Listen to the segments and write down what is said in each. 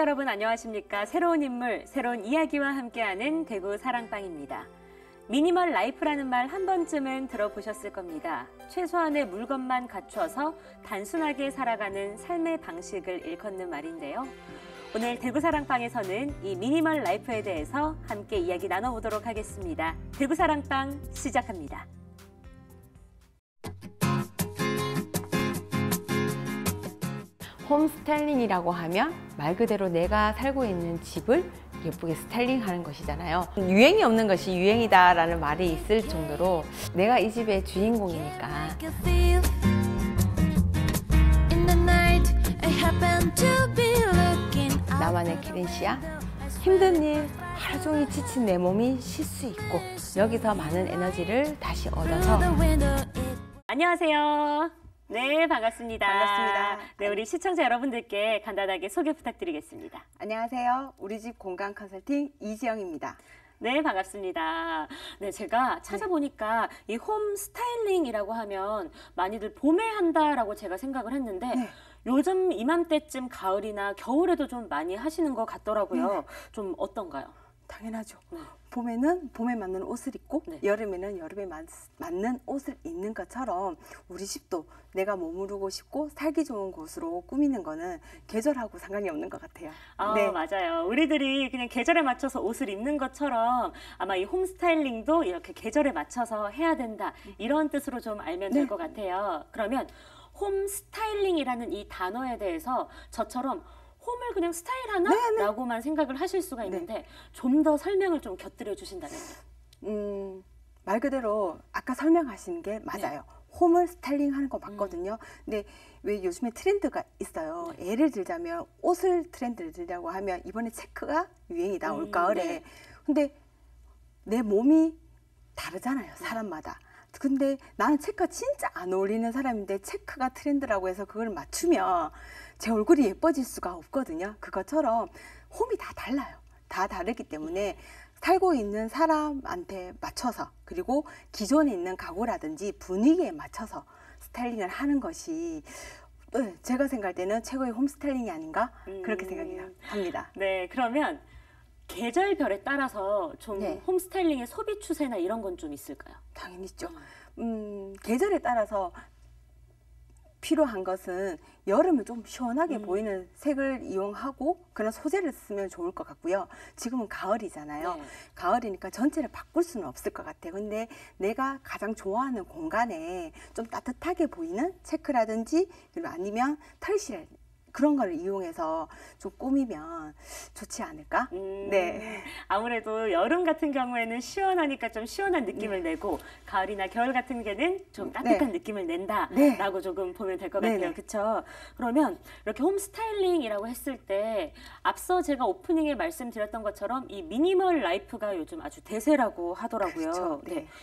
여러분 안녕하십니까? 새로운 인물, 새로운 이야기와 함께하는 대구 사랑방입니다. 미니멀 라이프라는 말 한 번쯤은 들어보셨을 겁니다. 최소한의 물건만 갖춰서 단순하게 살아가는 삶의 방식을 일컫는 말인데요. 오늘 대구 사랑방에서는 이 미니멀 라이프에 대해서 함께 이야기 나눠보도록 하겠습니다. 대구 사랑방 시작합니다. 홈 스타일링이라고 하면 말 그대로 내가 살고 있는 집을 예쁘게 스타일링하는 것이잖아요. 유행이 없는 것이 유행이다라는 말이 있을 정도로 내가 이 집의 주인공이니까. 나만의 캐린시아, 힘든 일, 하루 종일 지친 내 몸이 쉴 수 있고 여기서 많은 에너지를 다시 얻어서. 안녕하세요. 네, 반갑습니다. 반갑습니다. 네, 우리 시청자 여러분들께 간단하게 소개 부탁드리겠습니다. 안녕하세요. 우리 집 공간 컨설팅 이지영입니다. 네, 반갑습니다. 네, 제가 찾아보니까 이 홈 스타일링이라고 하면 많이들 봄에 한다라고 제가 생각을 했는데 요즘 이맘때쯤 가을이나 겨울에도 좀 많이 하시는 것 같더라고요. 좀 어떤가요? 당연하죠. 봄에는 봄에 맞는 옷을 입고 여름에는 여름에 맞는 옷을 입는 것처럼 우리 집도 내가 머무르고 싶고 살기 좋은 곳으로 꾸미는 거는 계절하고 상관이 없는 것 같아요. 네, 맞아요. 우리들이 그냥 계절에 맞춰서 옷을 입는 것처럼 아마 이 홈 스타일링도 이렇게 계절에 맞춰서 해야 된다. 이런 뜻으로 좀 알면 될 것 같아요. 그러면 홈 스타일링이라는 이 단어에 대해서 저처럼 홈을 그냥 스타일하나? 라고만 생각을 하실 수가 있는데 좀 더 설명을 좀 곁들여 주신다면요. 말 그대로 아까 설명하신 게 맞아요. 홈을 스타일링하는 거 맞거든요. 근데 왜 요즘에 트렌드가 있어요. 예를 들자면 옷을 트렌드를 들자고 하면 이번에 체크가 유행이다, 올가을에. 근데 내 몸이 다르잖아요, 사람마다. 근데 나는 체크가 진짜 안 어울리는 사람인데 체크가 트렌드라고 해서 그걸 맞추면 제 얼굴이 예뻐질 수가 없거든요. 그것처럼 홈이 다 달라요. 다 다르기 때문에 살고 있는 사람한테 맞춰서 그리고 기존에 있는 가구라든지 분위기에 맞춰서 스타일링을 하는 것이 제가 생각할 때는 최고의 홈 스타일링이 아닌가 그렇게 생각이 합니다. 네, 그러면 계절별에 따라서 좀 홈 스타일링의 소비 추세나 이런 건 좀 있을까요? 당연히 있죠. 계절에 따라서 필요한 것은 여름은 좀 시원하게 보이는 색을 이용하고 그런 소재를 쓰면 좋을 것 같고요. 지금은 가을이잖아요. 가을이니까 전체를 바꿀 수는 없을 것 같아요. 근데 내가 가장 좋아하는 공간에 좀 따뜻하게 보이는 체크라든지 그리고 아니면 털실 그런 걸 이용해서 좀 꾸미면 좋지 않을까? 네. 아무래도 여름 같은 경우에는 시원하니까 좀 시원한 느낌을 내고 가을이나 겨울 같은 게는 좀 따뜻한 느낌을 낸다라고 조금 보면 될 것 같아요. 그렇죠? 그러면 이렇게 홈 스타일링이라고 했을 때 앞서 제가 오프닝에 말씀드렸던 것처럼 이 미니멀 라이프가 요즘 아주 대세라고 하더라고요. 그렇죠.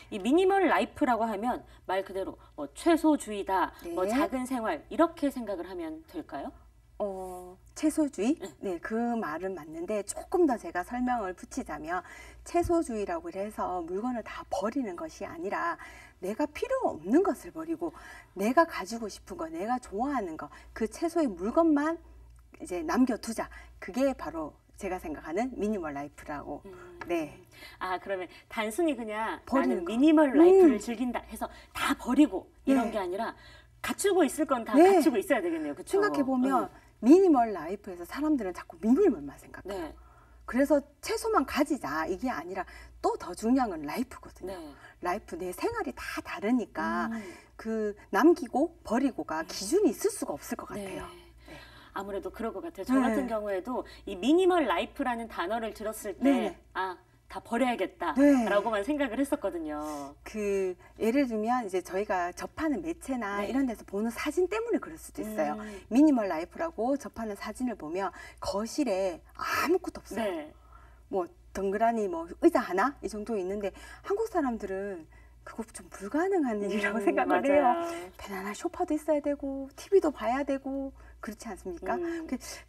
이 미니멀 라이프라고 하면 말 그대로 뭐 최소주의다, 뭐 작은 생활 이렇게 생각을 하면 될까요? 채소주의? 그 말은 맞는데 조금 더 제가 설명을 붙이자면 채소주의라고 해서 물건을 다 버리는 것이 아니라 내가 필요 없는 것을 버리고 내가 가지고 싶은 거, 내가 좋아하는 거, 그 채소의 물건만 이제 남겨두자. 그게 바로 제가 생각하는 미니멀 라이프라고. 아, 그러면 단순히 그냥 나는 미니멀 라이프를 즐긴다 해서 다 버리고 이런 게 아니라 갖추고 있을 건 다 갖추고 있어야 되겠네요. 그렇죠? 생각해보면 미니멀 라이프에서 사람들은 자꾸 미니멀만 생각해요. 그래서 채소만 가지자 이게 아니라 또 더 중요한 건 라이프거든요. 라이프, 내 생활이 다 다르니까 그 남기고 버리고가 기준이 있을 수가 없을 것 같아요. 아무래도 그럴 것 같아요. 저 같은 경우에도 이 미니멀 라이프라는 단어를 들었을 때 다 버려야겠다라고만 생각을 했었거든요. 예를 들면 이제 저희가 접하는 매체나 이런 데서 보는 사진 때문에 그럴 수도 있어요. 미니멀 라이프라고 접하는 사진을 보면 거실에 아무것도 없어요. 뭐 덩그라니 뭐 의자 하나 이 정도 있는데 한국 사람들은 그거 좀 불가능한 일이라고 생각을 해요. 편안한 소파도 있어야 되고 TV도 봐야 되고 그렇지 않습니까?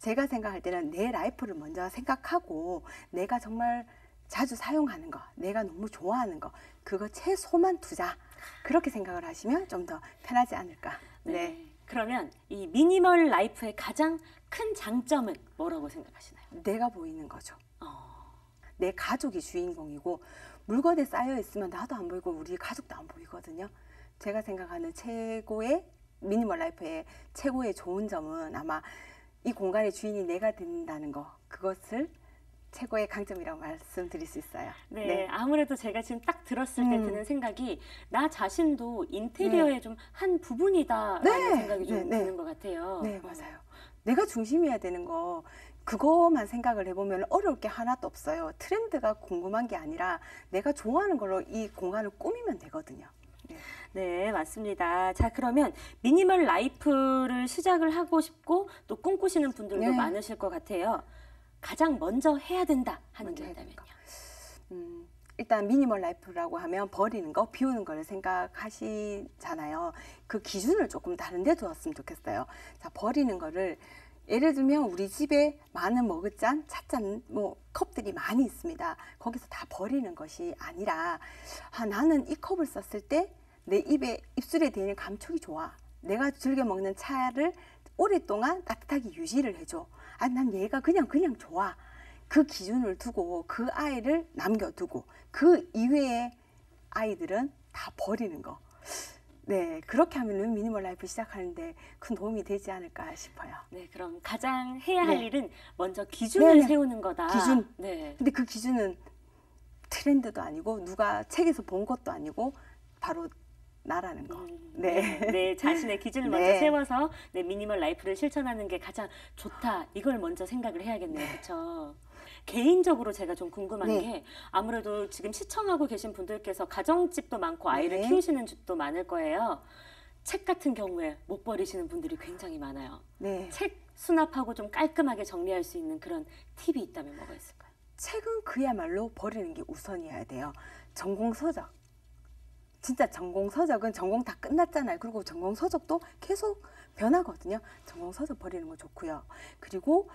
제가 생각할 때는 내 라이프를 먼저 생각하고 내가 정말 자주 사용하는 거, 내가 너무 좋아하는 거, 그거 최소만 두자. 그렇게 생각을 하시면 좀 더 편하지 않을까. 그러면 이 미니멀 라이프의 가장 큰 장점은 뭐라고 생각하시나요? 내가 보이는 거죠. 어, 내 가족이 주인공이고 물건에 쌓여 있으면 나도 안 보이고 우리 가족도 안 보이거든요. 제가 생각하는 최고의 미니멀 라이프의 최고의 좋은 점은 아마 이 공간의 주인이 내가 된다는 거, 그것을 최고의 강점이라고 말씀드릴 수 있어요. 네, 아무래도 제가 지금 딱 들었을 때 드는 생각이 나 자신도 인테리어의 좀 한 부분이다라는 네. 생각이 좀 네. 드는 것 같아요. 네, 맞아요. 내가 중심이어야 되는 거, 그거만 생각을 해보면 어려울 게 하나도 없어요. 트렌드가 궁금한 게 아니라 내가 좋아하는 걸로 이 공간을 꾸미면 되거든요. 네. 네, 맞습니다. 자, 그러면 미니멀 라이프를 시작을 하고 싶고 또 꿈꾸시는 분들도 네. 많으실 것 같아요. 가장 먼저 해야 된다 하는 먼저 게 해야 되는 있다면요. 일단 미니멀 라이프라고 하면 버리는 거, 비우는 거를 생각하시잖아요. 그 기준을 조금 다른 데 두었으면 좋겠어요. 자, 버리는 거를 예를 들면 우리 집에 많은 머그잔, 찻잔, 뭐 컵들이 많이 있습니다. 거기서 다 버리는 것이 아니라 나는 이 컵을 썼을 때 내 입술에 대는 감촉이 좋아. 내가 즐겨 먹는 차를 오랫동안 따뜻하게 유지를 해줘. 난 얘가 그냥 좋아. 그 기준을 두고 그 아이를 남겨두고 그 이외의 아이들은 다 버리는 거. 네, 그렇게 하면은 미니멀 라이프 시작하는데 큰 도움이 되지 않을까 싶어요. 네, 그럼 가장 해야 할 네. 일은 먼저 기준을 네, 네. 세우는 거다. 기준. 네. 근데 그 기준은 트렌드도 아니고 누가 책에서 본 것도 아니고 바로 나라는 거. 네. 네, 자신의 기준을 네. 먼저 세워서 네, 미니멀 라이프를 실천하는 게 가장 좋다. 이걸 먼저 생각을 해야겠네요. 그렇죠? 개인적으로 제가 좀 궁금한 네. 게 아무래도 지금 시청하고 계신 분들께서 가정집도 많고 아이를 네. 키우시는 집도 많을 거예요. 책 같은 경우에 못 버리시는 분들이 굉장히 많아요. 네. 책 수납하고 좀 깔끔하게 정리할 수 있는 그런 팁이 있다면 뭐가 있을까요? 책은 그야말로 버리는 게 우선이어야 돼요. 전공서적. 진짜 전공서적은 전공 다 끝났잖아요. 그리고 전공서적도 계속 변하거든요. 전공서적 버리는 거 좋고요. 그리고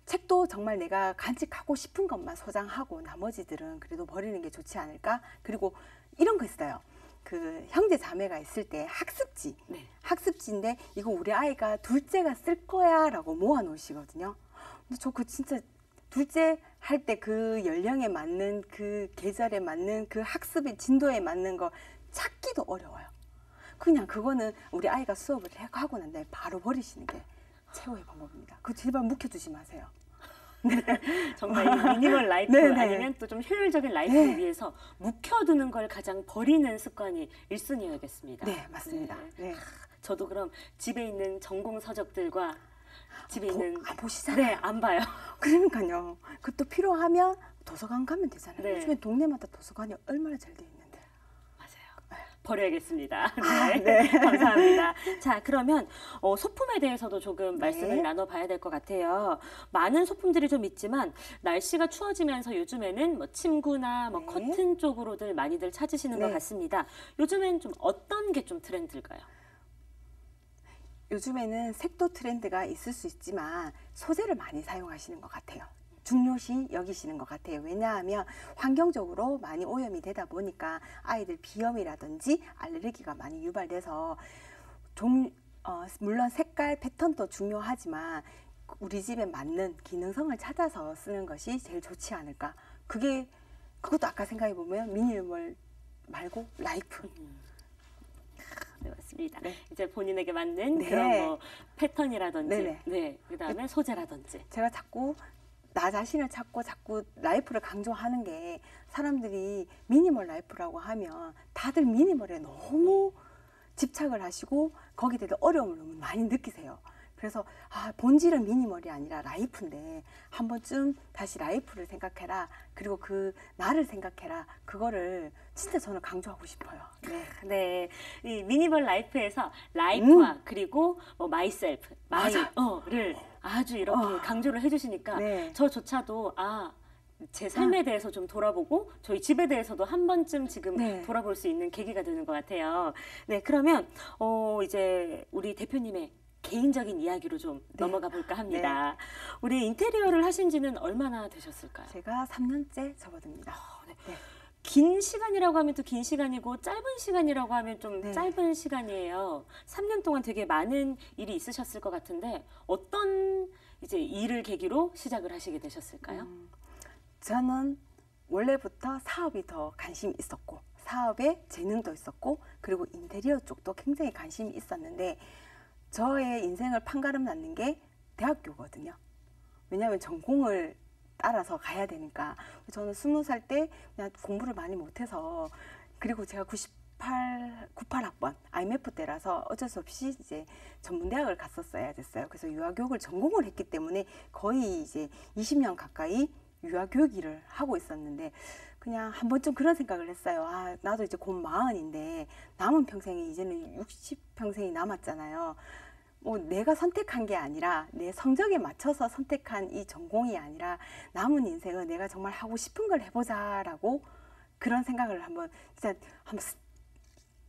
책도 정말 내가 간직하고 싶은 것만 소장하고 나머지들은 그래도 버리는 게 좋지 않을까? 그리고 이런 거 있어요. 그 형제 자매가 있을 때 학습지. 네. 학습지인데 이거 우리 아이가 둘째가 쓸 거야 라고 모아 놓으시거든요. 근데 저 그 진짜 둘째 할 때 그 연령에 맞는 그 계절에 맞는 그 학습의 진도에 맞는 거 찾기도 어려워요. 그냥 그거는 우리 아이가 수업을 하고 난 다음에 바로 버리시는 게 최고의 방법입니다. 그거 제발 묵혀두지 마세요. 정말 이 미니멀 라이프 네네. 아니면 또 좀 효율적인 라이프를 네. 위해서 묵혀두는 걸 가장 버리는 습관이 1순위여야겠습니다. 네, 맞습니다. 네. 저도 그럼 집에 있는 전공 서적들과 집에 있는 보시잖아요. 네, 안 봐요. 그러니까요. 그것도 필요하면 도서관 가면 되잖아요. 네. 요즘에 동네마다 도서관이 얼마나 잘 돼 있는데. 맞아요. 버려야겠습니다. 아, 네, 네. 감사합니다. 자, 그러면 소품에 대해서도 조금 말씀을 네. 나눠봐야 될 것 같아요. 많은 소품들이 좀 있지만 날씨가 추워지면서 요즘에는 뭐 침구나 뭐 네. 커튼 쪽으로들 많이들 찾으시는 것 네. 같습니다. 요즘엔 좀 어떤 게 좀 트렌드일까요? 요즘에는 색도 트렌드가 있을 수 있지만 소재를 많이 사용하시는 것 같아요. 중요시 여기시는 것 같아요. 왜냐하면 환경적으로 많이 오염이 되다 보니까 아이들 비염이라든지 알레르기가 많이 유발돼서 물론 색깔 패턴도 중요하지만 우리 집에 맞는 기능성을 찾아서 쓰는 것이 제일 좋지 않을까. 그것도 아까 생각해 보면 미니멀 말고 라이프. 네, 맞습니다. 네. 이제 본인에게 맞는 네. 그런 뭐 패턴이라든지, 네네. 네, 그다음에 소재라든지. 제가 자꾸 나 자신을 찾고 자꾸 라이프를 강조하는 게 사람들이 미니멀 라이프라고 하면 다들 미니멀에 너무 집착을 하시고 거기에 대해서 어려움을 너무 많이 느끼세요. 그래서 본질은 미니멀이 아니라 라이프인데 한 번쯤 다시 라이프를 생각해라. 그리고 그 나를 생각해라. 그거를 진짜 저는 강조하고 싶어요. 네. 네, 이 미니멀 라이프에서 라이프와 그리고 뭐 마이셀프, 맞아. 마이를 아주 이렇게 강조를 해주시니까 네. 저조차도 제 삶에 대해서 좀 돌아보고 저희 집에 대해서도 한 번쯤 지금 네. 돌아볼 수 있는 계기가 되는 것 같아요. 네, 그러면 이제 우리 대표님의 개인적인 이야기로 좀 넘어가 볼까 합니다. 우리 인테리어를 하신 지는 얼마나 되셨을까요? 제가 3년째 접어듭니다. 네. 네. 긴 시간이라고 하면 또 긴 시간이고 짧은 시간이라고 하면 좀 네. 짧은 시간이에요. 3년 동안 되게 많은 일이 있으셨을 것 같은데 어떤 이제 일을 계기로 시작을 하시게 되셨을까요? 저는 원래부터 사업이 더 관심이 있었고 사업에 재능도 있었고 그리고 인테리어 쪽도 굉장히 관심이 있었는데 저의 인생을 판가름 났는 게 대학교거든요. 왜냐하면 전공을 따라서 가야 되니까 저는 20살 때 그냥 공부를 많이 못해서 그리고 제가 98학번 IMF 때라서 어쩔 수 없이 이제 전문대학을 갔었어야 됐어요. 그래서 유아교육을 전공을 했기 때문에 거의 이제 20년 가까이 유아교육 일을 하고 있었는데 그냥 한 번쯤 그런 생각을 했어요. 아, 나도 이제 곧 40인데 남은 평생이 이제는 60평생이 남았잖아요. 뭐 내가 선택한 게 아니라 내 성적에 맞춰서 선택한 이 전공이 아니라 남은 인생은 내가 정말 하고 싶은 걸 해보자라고 그런 생각을 한번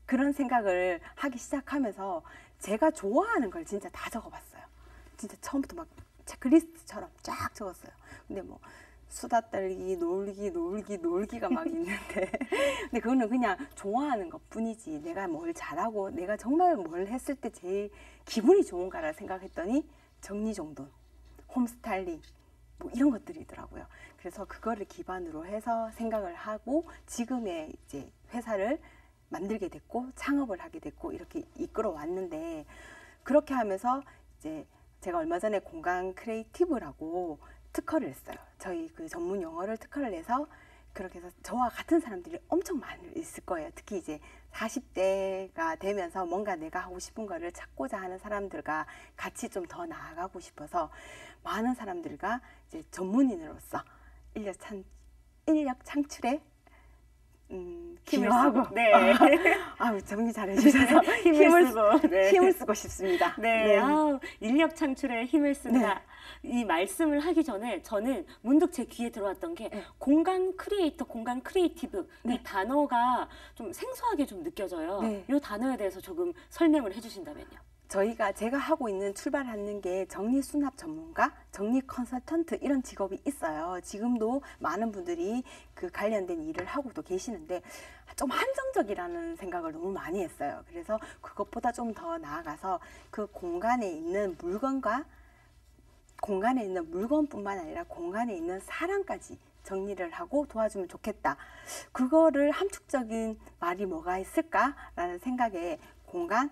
그런 생각을 하기 시작하면서 제가 좋아하는 걸 진짜 다 적어봤어요. 진짜 처음부터 막 체크리스트처럼 쫙 적었어요. 근데 뭐 수다 떨기, 놀기가 막 있는데 근데 그거는 그냥 좋아하는 것 뿐이지 내가 뭘 잘하고 내가 정말 뭘 했을 때 제일 기분이 좋은가를 생각했더니 정리정돈, 홈스타일링 뭐 이런 것들이더라고요. 그래서 그거를 기반으로 해서 생각을 하고 지금의 이제 회사를 만들게 됐고 창업을 하게 됐고 이렇게 이끌어 왔는데 그렇게 하면서 이제 제가 얼마 전에 공간 크리에이티브라고 특허를 했어요. 저희 그 전문 용어를 특허를 내서 그렇게 해서 저와 같은 사람들이 엄청 많이 있을 거예요. 특히 이제 40대가 되면서 뭔가 내가 하고 싶은 거를 찾고자 하는 사람들과 같이 좀 더 나아가고 싶어서 많은 사람들과 이제 전문인으로서 인력 창출에 기여하고 네. 아, 정리 잘해주셔서 힘을 쓰고 싶습니다. 네, 네. 아우, 인력 창출에 힘을 쓴다. 이 말씀을 하기 전에 저는 문득 제 귀에 들어왔던 게 네. 공간 크리에이터, 공간 크리에이티브 네. 이 단어가 좀 생소하게 좀 느껴져요. 네. 이 단어에 대해서 조금 설명을 해주신다면요. 제가 하고 있는 출발하는 게 정리 수납 전문가, 정리 컨설턴트 이런 직업이 있어요. 지금도 많은 분들이 그 관련된 일을 하고도 계시는데 좀 한정적이라는 생각을 너무 많이 했어요. 그래서 그것보다 좀 더 나아가서 그 공간에 있는 물건뿐만 아니라 공간에 있는 사람까지 정리를 하고 도와주면 좋겠다. 그거를 함축적인 말이 뭐가 있을까라는 생각에 공간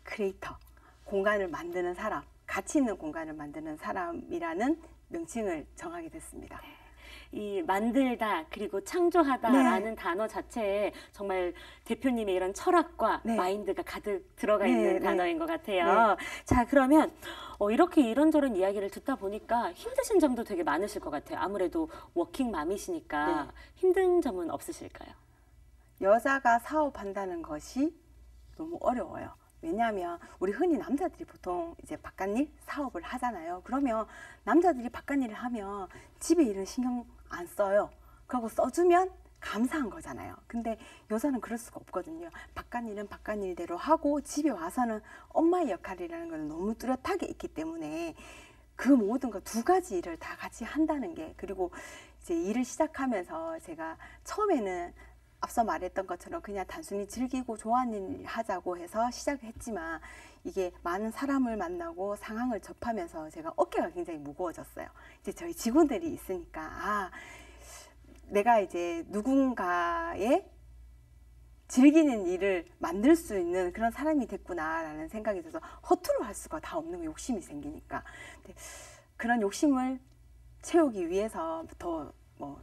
크리에이터, 공간을 만드는 사람, 가치 있는 공간을 만드는 사람이라는 명칭을 정하게 됐습니다. 이 만들다 그리고 창조하다라는 단어 자체에 정말 대표님의 이런 철학과 네. 마인드가 가득 들어가 네, 있는 네. 단어인 것 같아요. 자, 그러면 이렇게 이런저런 이야기를 듣다 보니까 힘드신 점도 되게 많으실 것 같아요. 아무래도 워킹맘이시니까 네. 힘든 점은 없으실까요? 여자가 사업한다는 것이 너무 어려워요. 왜냐하면 우리 흔히 남자들이 보통 이제 바깥일 사업을 하잖아요. 그러면 남자들이 바깥일을 하면 집에 일은 신경 안 써요. 그리고 써주면 감사한 거잖아요. 근데 여자는 그럴 수가 없거든요. 바깥일은 바깥일대로 하고 집에 와서는 엄마의 역할이라는 걸 너무 뚜렷하게 있기 때문에 그 모든 거 두 가지 일을 다 같이 한다는 게 그리고 이제 일을 시작하면서 제가 처음에는 앞서 말했던 것처럼 그냥 단순히 즐기고 좋아하는 일 하자고 해서 시작을 했지만 이게 많은 사람을 만나고 상황을 접하면서 제가 어깨가 굉장히 무거워졌어요. 이제 저희 직원들이 있으니까 내가 이제 누군가의 즐기는 일을 만들 수 있는 그런 사람이 됐구나라는 생각이 들어서 허투루 할 수가 다 없는 욕심이 생기니까 근데 그런 욕심을 채우기 위해서 더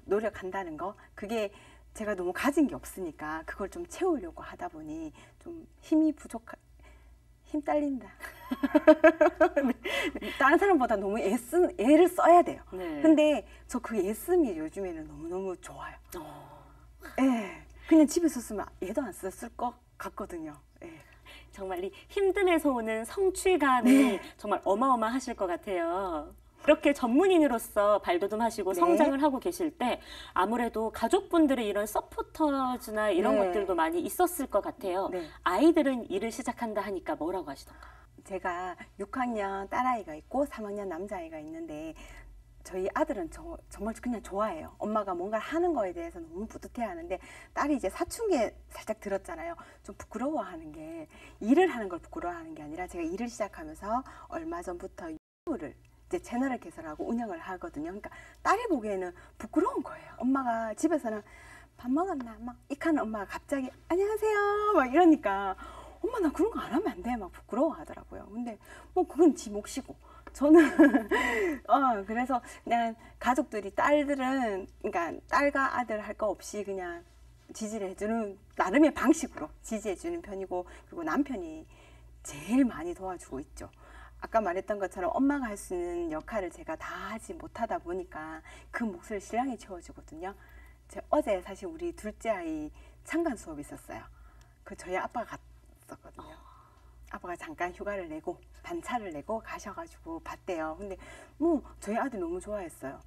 노력한다는 거 그게 제가 너무 가진 게 없으니까 그걸 좀 채우려고 하다 보니 좀 힘이 힘 딸린다. 다른 사람보다 너무 애를 써야 돼요. 네. 근데 저 그 애씀이 요즘에는 너무너무 좋아요. 예. 그냥 집에 있었으면 얘도 안 썼을 것 같거든요. 예. 정말 이 힘듦에서 오는 성취감이 정말 어마어마하실 것 같아요. 이렇게 전문인으로서 발돋움하시고 네. 성장을 하고 계실 때 아무래도 가족분들의 이런 서포터즈나 이런 네. 것들도 많이 있었을 것 같아요. 네. 아이들은 일을 시작한다 하니까 뭐라고 하시던가? 제가 6학년 딸아이가 있고 3학년 남자아이가 있는데 저희 아들은 정말 그냥 좋아해요. 엄마가 뭔가를 하는 거에 대해서 너무 뿌듯해 하는데, 딸이 이제 사춘기에 살짝 들었잖아요. 좀 부끄러워하는 게, 일을 하는 걸 부끄러워하는 게 아니라, 제가 일을 시작하면서 얼마 전부터 유튜브를 이제 채널을 개설하고 운영을 하거든요. 그러니까 딸이 보기에는 부끄러운 거예요. 엄마가 집에서는 밥 먹었나? 막 이카는 엄마가 갑자기 안녕하세요 막 이러니까, 엄마 나 그런 거 안 하면 안 돼 막 부끄러워하더라고요. 근데 뭐 그건 지 몫이고, 저는 그래서 그냥 가족들이, 딸들은 그러니까 딸과 아들 할 거 없이 그냥 지지를 해주는, 나름의 방식으로 지지해주는 편이고, 그리고 남편이 제일 많이 도와주고 있죠. 아까 말했던 것처럼 엄마가 할 수 있는 역할을 제가 다 하지 못하다 보니까 그 몫을 신랑이 채워주거든요. 어제 사실 우리 둘째 아이 창간 수업이 있었어요. 그 저희 아빠가 갔었거든요. 아빠가 잠깐 휴가를 내고 반차를 내고 가셔가지고 봤대요. 근데 뭐 저희 아들 너무 좋아했어요.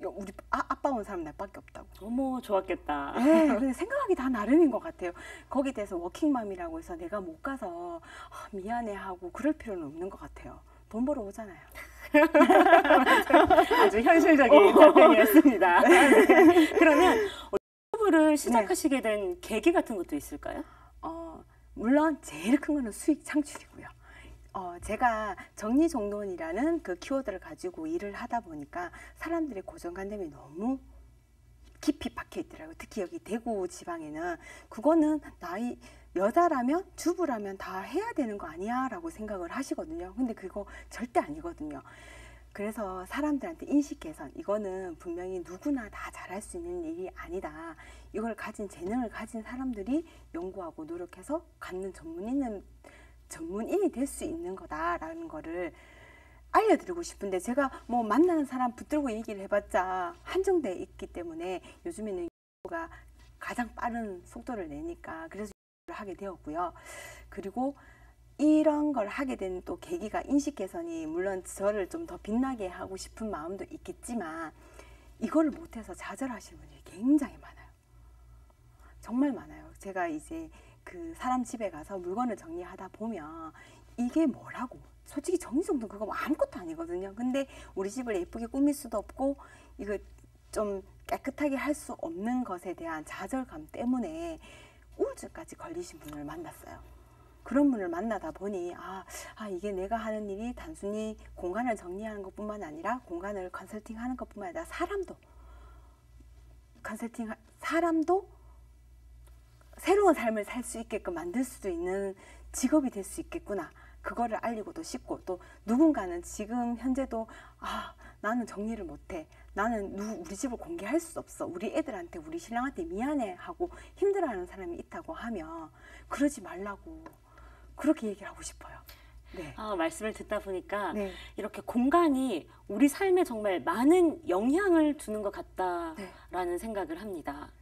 우리 아빠 온 사람 나밖에 없다고. 어머, 좋았겠다. 네, 근데 생각하기 다 나름인 것 같아요. 거기에 대해서 워킹맘이라고 해서 내가 못 가서 미안해하고 그럴 필요는 없는 것 같아요. 돈 벌어 오잖아요. 아주 현실적인 답변이었습니다. 네. 그러면 유튜브를 시작하시게 된 계기 같은 것도 있을까요? 물론 제일 큰 거는 수익 창출이고요. 제가 정리정돈이라는 그 키워드를 가지고 일을 하다 보니까 사람들의 고정관념이 너무 깊이 박혀 있더라고요. 특히 여기 대구 지방에는 그거는 여자라면 주부라면 다 해야 되는 거 아니야 라고 생각을 하시거든요. 근데 그거 절대 아니거든요. 그래서 사람들한테 인식 개선, 이거는 분명히 누구나 다 잘할 수 있는 일이 아니다. 이걸 가진 재능을 가진 사람들이 연구하고 노력해서 갖는 전문인이 될 수 있는 거다라는 거를 알려드리고 싶은데, 제가 뭐 만나는 사람 붙들고 얘기를 해봤자 한정돼 있기 때문에 요즘에는 유튜브가 가장 빠른 속도를 내니까 그래서 유튜브를 하게 되었고요. 그리고 이런 걸 하게 된 또 계기가 인식 개선이, 물론 저를 좀 더 빛나게 하고 싶은 마음도 있겠지만 이거를 못해서 좌절하시는 분들이 굉장히 많아요. 정말 많아요. 제가 이제 그 사람 집에 가서 물건을 정리하다 보면 이게 뭐라고, 솔직히 정리정돈 그거 뭐 아무것도 아니거든요. 근데 우리 집을 예쁘게 꾸밀 수도 없고 이거 좀 깨끗하게 할 수 없는 것에 대한 좌절감 때문에 우울증까지 걸리신 분을 만났어요. 그런 분을 만나다 보니 이게 내가 하는 일이 단순히 공간을 정리하는 것뿐만 아니라 공간을 컨설팅하는 것뿐만 아니라 사람도 새로운 삶을 살 수 있게끔 만들 수도 있는 직업이 될 수 있겠구나. 그거를 알리고도 싶고, 또 누군가는 지금 현재도 나는 정리를 못해, 나는 우리 집을 공개할 수 없어, 우리 애들한테 우리 신랑한테 미안해 하고 힘들어하는 사람이 있다고 하면 그러지 말라고 그렇게 얘기를 하고 싶어요. 네. 말씀을 듣다 보니까 네. 이렇게 공간이 우리 삶에 정말 많은 영향을 주는 것 같다라는 생각을 합니다.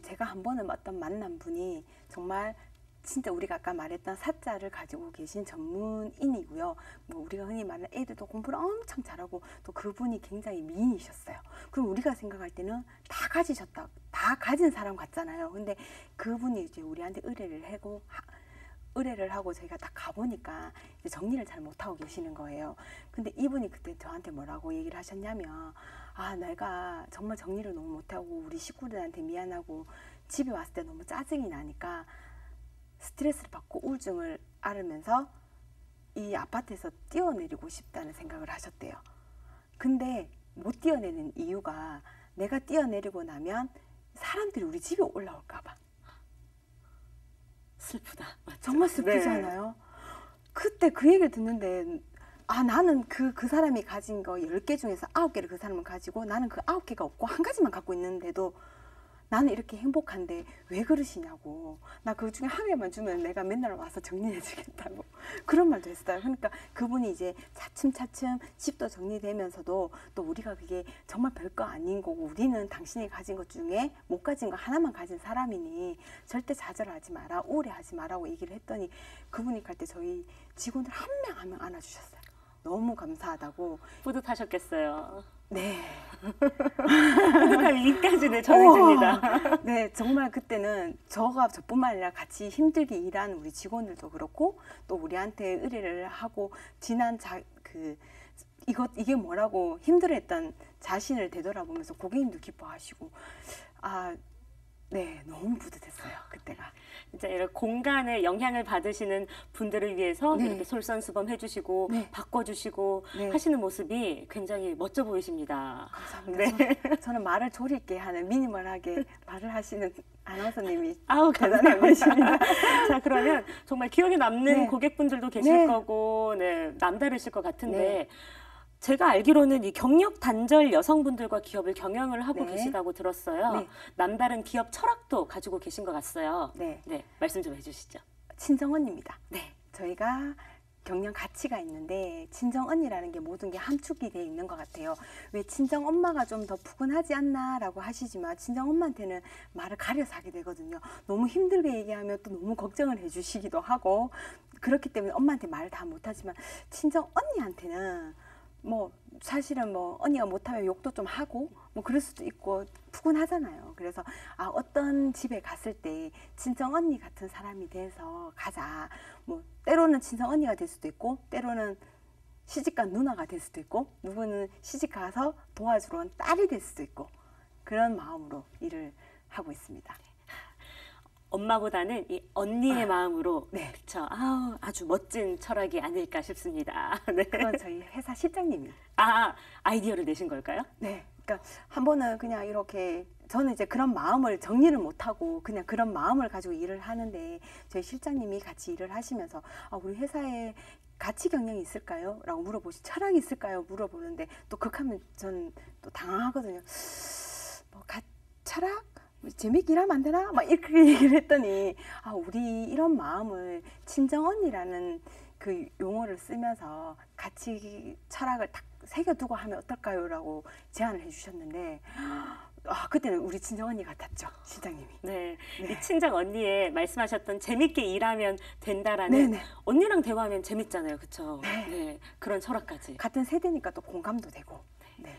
제가 한 번은 어떤 만난 분이 정말 진짜 우리가 아까 말했던 사자를 가지고 계신 전문인이고요. 뭐 우리가 흔히 말하는 애들도 공부를 엄청 잘하고, 또 그분이 굉장히 미인이셨어요. 그럼 우리가 생각할 때는 다 가진 사람 같잖아요. 근데 그분이 이제 우리한테 의뢰를 하고 저희가 딱 가보니까 이제 정리를 잘 못하고 계시는 거예요. 근데 이분이 그때 저한테 뭐라고 얘기를 하셨냐면, 내가 정말 정리를 너무 못하고 우리 식구들한테 미안하고 집에 왔을 때 너무 짜증이 나니까 스트레스를 받고 우울증을 앓으면서 이 아파트에서 뛰어내리고 싶다는 생각을 하셨대요. 근데 못 뛰어내는 이유가, 내가 뛰어내리고 나면 사람들이 우리 집에 올라올까 봐. 슬프다. 맞죠? 정말 슬프잖아요. 그때 그 얘기를 듣는데 나는 그 사람이 가진 거 10개 중에서 9개를 그 사람은 가지고 나는 그 9개가 없고 한 가지만 갖고 있는데도 나는 이렇게 행복한데 왜 그러시냐고. 나 그 중에 한 개만 주면 내가 맨날 와서 정리해 주겠다고 그런 말도 했어요. 그러니까 그분이 이제 차츰차츰 집도 정리되면서도 또 우리가 그게 정말 별거 아닌 거고, 우리는 당신이 가진 것 중에 못 가진 거 하나만 가진 사람이니 절대 좌절하지 마라, 우울해하지 마라고 얘기를 했더니 그분이 갈 때 저희 직원들 한 명 한 명 안아주셨어요. 너무 감사하다고. 뿌듯하셨겠어요. 네. 뿌듯함이 이까지 전해집니다. 네, 정말 그때는 저뿐만 아니라 같이 힘들게 일하는 우리 직원들도 그렇고, 또 우리한테 의뢰를 하고 지난 이게 뭐라고 힘들어했던 자신을 되돌아보면서 고객님도 기뻐하시고 네, 너무 뿌듯했어요, 그때가. 진짜 이런 공간에 영향을 받으시는 분들을 위해서 네. 이렇게 솔선수범해 주시고 네. 바꿔주시고 네. 하시는 모습이 굉장히 멋져 보이십니다. 감사합니다. 네. 저는 말을 조리 있게 하는 미니멀하게 말을 하시는 아나운서님이 아우, 대단해 감사합니다. 자, 그러면 정말 기억에 남는 네. 고객분들도 계실 네. 거고, 네, 남다르실 것 같은데, 네. 제가 알기로는 이 경력 단절 여성분들과 기업을 경영을 하고 네. 계시다고 들었어요. 네. 남다른 기업 철학도 가지고 계신 것 같아요. 네, 네, 말씀 좀 해주시죠. 친정언니입니다. 네. 저희가 경영 가치가 있는데 친정언니라는 게 모든 게 함축이 되어 있는 것 같아요. 왜 친정엄마가 좀 더 푸근하지 않나라고 하시지만 친정엄마한테는 말을 가려서 하게 되거든요. 너무 힘들게 얘기하면 또 너무 걱정을 해주시기도 하고 그렇기 때문에 엄마한테 말을 다 못하지만 친정언니한테는 뭐 사실은 뭐 언니가 못하면 욕도 좀 하고 뭐 그럴 수도 있고 푸근하잖아요. 그래서 어떤 집에 갔을 때 친정 언니 같은 사람이 돼서 가자. 뭐 때로는 친정 언니가 될 수도 있고 때로는 시집간 누나가 될 수도 있고 누구는 시집 가서 도와주러 온 딸이 될 수도 있고 그런 마음으로 일을 하고 있습니다. 엄마보다는 이 언니의 마음으로 네. 그쵸. 아주 멋진 철학이 아닐까 싶습니다. 네. 그건 저희 회사 실장님이 아이디어를 내신 걸까요? 네. 그러니까 한 번은 그냥 이렇게 저는 이제 그런 마음을 정리를 못하고 그냥 그런 마음을 가지고 일을 하는데 저희 실장님이 같이 일을 하시면서 우리 회사에 가치 경영이 있을까요? 라고 물어보시 철학이 있을까요? 물어보는데 또 극하면 저는 또 당황하거든요. 뭐 철학? 재밌게 일하면 안 되나? 막 이렇게 얘기를 했더니 우리 이런 마음을 친정 언니라는 그 용어를 쓰면서 같이 철학을 딱 새겨두고 하면 어떨까요? 라고 제안을 해주셨는데 그때는 우리 친정 언니 같았죠, 실장님이. 네. 네. 이 친정 언니의 말씀하셨던 재밌게 일하면 된다라는 네네. 언니랑 대화하면 재밌잖아요. 그쵸? 네. 네. 그런 철학까지. 같은 세대니까 또 공감도 되고. 네.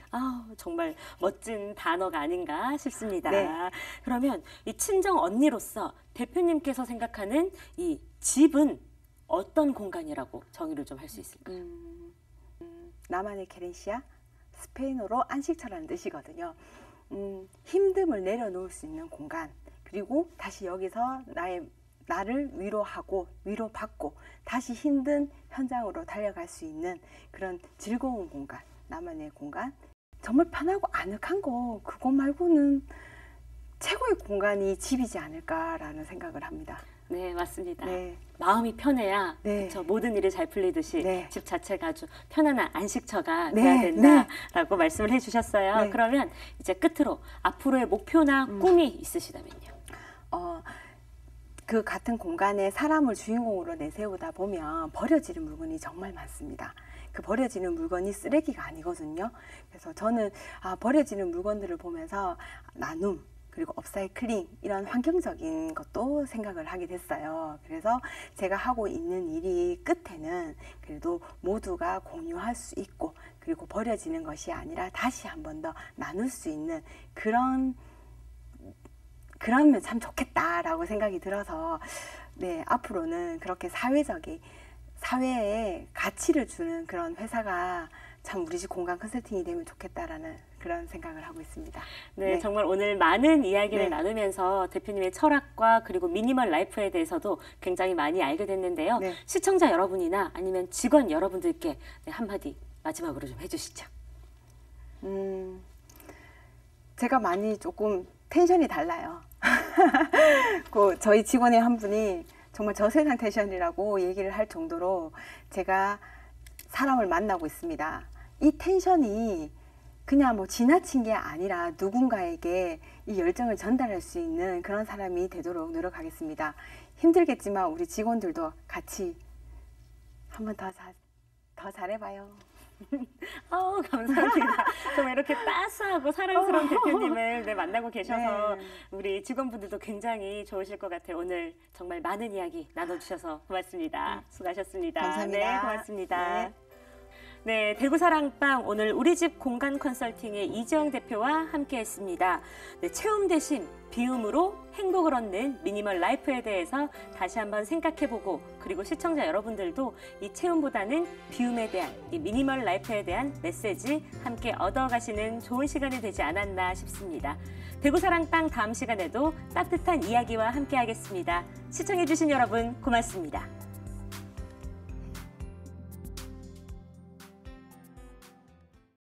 정말 멋진 단어가 아닌가 싶습니다. 네. 그러면 이 친정 언니로서 대표님께서 생각하는 이 집은 어떤 공간이라고 정의를 좀 할 수 있을까요? 나만의 케렌시아, 스페인어로 안식처라는 뜻이거든요. 힘듦을 내려놓을 수 있는 공간, 그리고 다시 여기서 나를 위로하고 위로받고 다시 힘든 현장으로 달려갈 수 있는 그런 즐거운 공간, 나만의 공간. 정말 편하고 아늑한 거 그거 말고는 최고의 공간이 집이지 않을까라는 생각을 합니다. 네, 맞습니다. 네. 마음이 편해야 네. 그쵸? 모든 일이 잘 풀리듯이 네. 집 자체가 아주 편안한 안식처가 네. 돼야 된다라고 말씀을 해주셨어요. 네. 그러면 이제 끝으로 앞으로의 목표나 꿈이 있으시다면요? 그 같은 공간에 사람을 주인공으로 내세우다 보면 버려지는 물건이 정말 많습니다. 그 버려지는 물건이 쓰레기가 아니거든요. 그래서 저는 버려지는 물건들을 보면서 나눔, 그리고 업사이클링 이런 환경적인 것도 생각을 하게 됐어요. 그래서 제가 하고 있는 일이 끝에는 그래도 모두가 공유할 수 있고 그리고 버려지는 것이 아니라 다시 한 번 더 나눌 수 있는 그러면 참 좋겠다라고 생각이 들어서 네, 앞으로는 그렇게 사회에 가치를 주는 그런 회사가 참 우리 집 공간 컨설팅이 되면 좋겠다라는 그런 생각을 하고 있습니다. 네, 정말 오늘 많은 이야기를 네. 나누면서 대표님의 철학과 그리고 미니멀 라이프에 대해서도 굉장히 많이 알게 됐는데요. 네. 시청자 여러분이나 아니면 직원 여러분들께 한마디 마지막으로 좀 해주시죠. 제가 많이 조금 텐션이 달라요. 저희 직원의 한 분이 정말 저세상 텐션이라고 얘기를 할 정도로 제가 사람을 만나고 있습니다. 이 텐션이 그냥 뭐 지나친 게 아니라 누군가에게 이 열정을 전달할 수 있는 그런 사람이 되도록 노력하겠습니다. 힘들겠지만 우리 직원들도 같이 한 번 더 잘해봐요. 감사합니다. 정말 이렇게 따스하고 사랑스러운 대표님을 만나고 계셔서 네. 우리 직원분들도 굉장히 좋으실 것 같아요. 오늘 정말 많은 이야기 나눠주셔서 고맙습니다. 수고하셨습니다. 감사합니다. 네, 고맙습니다. 네. 네, 대구 사랑방 오늘 우리 집 공간 컨설팅의 이지영 대표와 함께했습니다. 네, 체험 대신 비움으로 행복을 얻는 미니멀 라이프에 대해서 다시 한번 생각해보고 그리고 시청자 여러분들도 이 체험보다는 비움에 대한 이 미니멀 라이프에 대한 메시지 함께 얻어가시는 좋은 시간이 되지 않았나 싶습니다. 대구 사랑방 다음 시간에도 따뜻한 이야기와 함께하겠습니다. 시청해주신 여러분 고맙습니다.